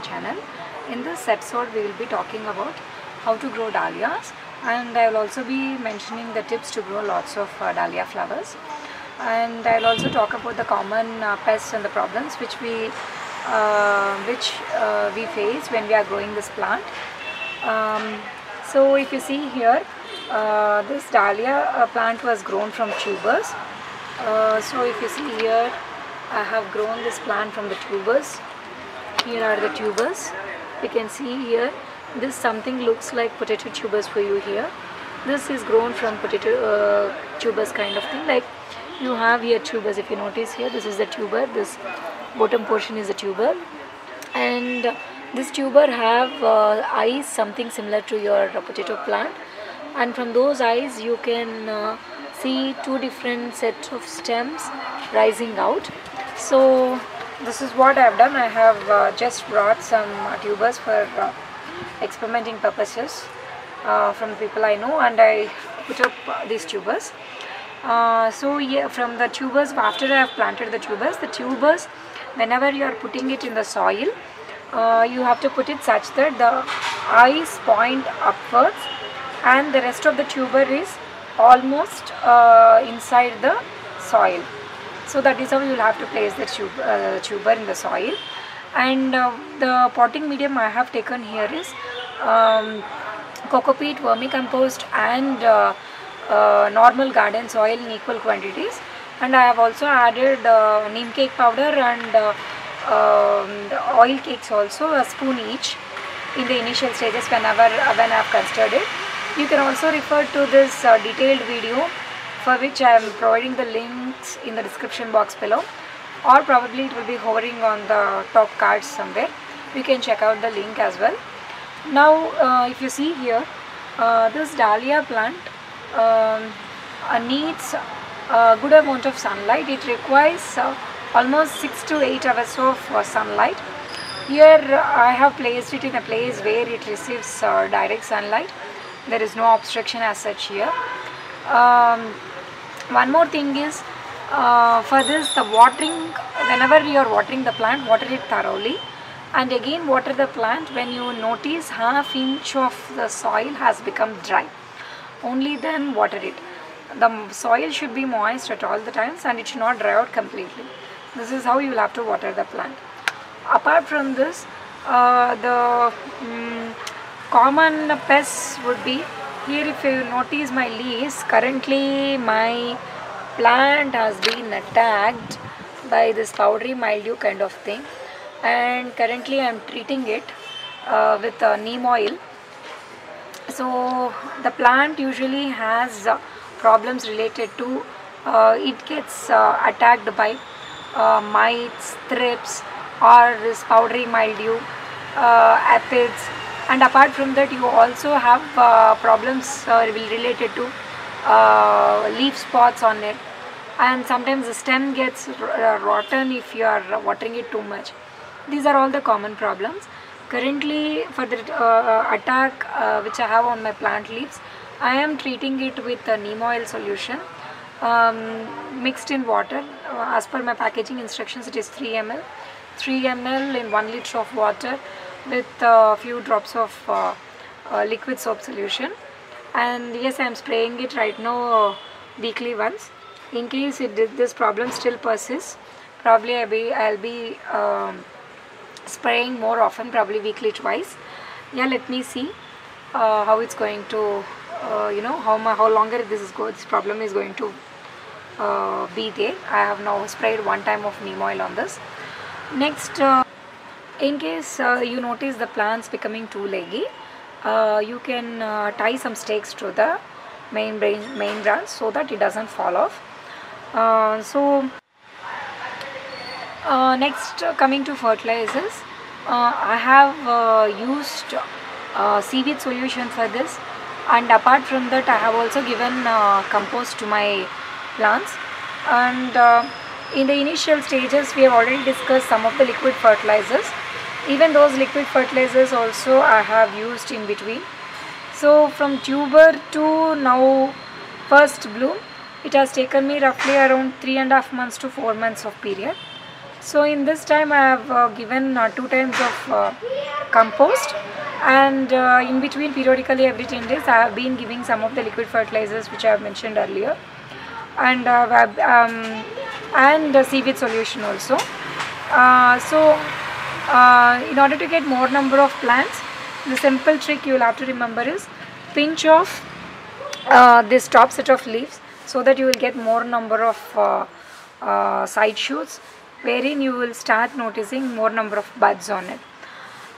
channel. In this episode we will be talking about how to grow dahlias, and I will also be mentioning the tips to grow lots of dahlia flowers, and I will also talk about the common pests and the problems which we face when we are growing this plant. So if you see here, this dahlia plant was grown from tubers. So if you see here, I have grown this plant from the tubers. Here are the tubers. You can see here, this something looks like potato tubers for you here. This is grown from potato tubers kind of thing. Like you have here tubers. If you notice here, this is the tuber. This bottom portion is the tuber, and this tuber have eyes something similar to your potato plant, and from those eyes you can see two different sets of stems rising out. So this is what I have done. I have just brought some tubers for experimenting purposes from people I know, and I put up these tubers. So yeah, from the tubers, after I have planted the tubers, whenever you are putting it in the soil, you have to put it such that the eyes point upwards and the rest of the tuber is almost inside the soil. So that is how you will have to place the tuber in the soil. And the potting medium I have taken here is coco peat, vermicompost and normal garden soil in equal quantities. And I have also added neem cake powder and oil cakes also, a spoon each in the initial stages when I have considered it. You can also refer to this detailed video, for which I am providing the links in the description box below, or probably it will be hovering on the top cards somewhere. You can check out the link as well. Now if you see here, this dahlia plant needs a good amount of sunlight. It requires almost 6 to 8 hours of sunlight. Here I have placed it in a place where it receives direct sunlight. There is no obstruction as such here. One more thing is, for this, the watering, whenever you are watering the plant, water it thoroughly, and again water the plant when you notice ½ inch of the soil has become dry. Only then water it. The soil should be moist at all the times and it should not dry out completely. This is how you will have to water the plant. Apart from this, the common pests would be, here if you notice my leaves, currently my plant has been attacked by this powdery mildew kind of thing, and currently I am treating it with neem oil. So the plant usually has problems related to it gets attacked by mites, thrips, or this powdery mildew, aphids, and apart from that you also have problems related to leaf spots on it, and sometimes the stem gets rotten if you are watering it too much. These are all the common problems. Currently, for the attack which I have on my plant leaves, I am treating it with a neem oil solution mixed in water. As per my packaging instructions, it is 3 ml. 3 ml in 1 liter of water with a few drops of liquid soap solution. And yes, I am spraying it right now weekly once. In case this problem still persists, probably I'll be spraying more often, probably weekly twice. Yeah, let me see how it's going to, how longer this problem is going to be there. I have now sprayed 1 time of neem oil on this. Next, in case you notice the plants becoming too leggy, you can tie some stakes to the main branch so that it doesn't fall off. Next, coming to fertilizers, I have used seaweed solution for this, and apart from that I have also given compost to my plants. And in the initial stages we have already discussed some of the liquid fertilizers. Even those liquid fertilizers also I have used in between. So from tuber to now first bloom, it has taken me roughly around 3.5 months to 4 months of period. So in this time I have given 2 times of compost, and in between periodically every 10 days I have been giving some of the liquid fertilizers which I have mentioned earlier, and seaweed solution also. In order to get more number of plants, the simple trick you will have to remember is pinch off this top set of leaves, so that you will get more number of side shoots, wherein you will start noticing more number of buds on it.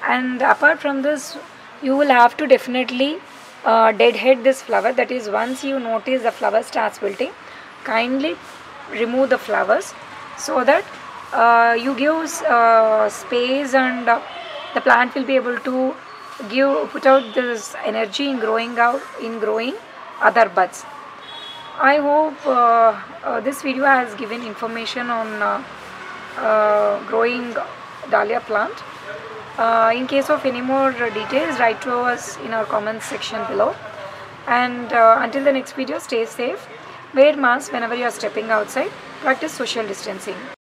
And apart from this, you will have to definitely deadhead this flower. That is, once you notice the flower starts wilting, kindly remove the flowers, so that you give space, and the plant will be able to put out this energy in growing other buds. I hope this video has given information on growing dahlia plant. In case of any more details, write to us in our comments section below. And until the next video, stay safe, wear mask whenever you are stepping outside, practice social distancing.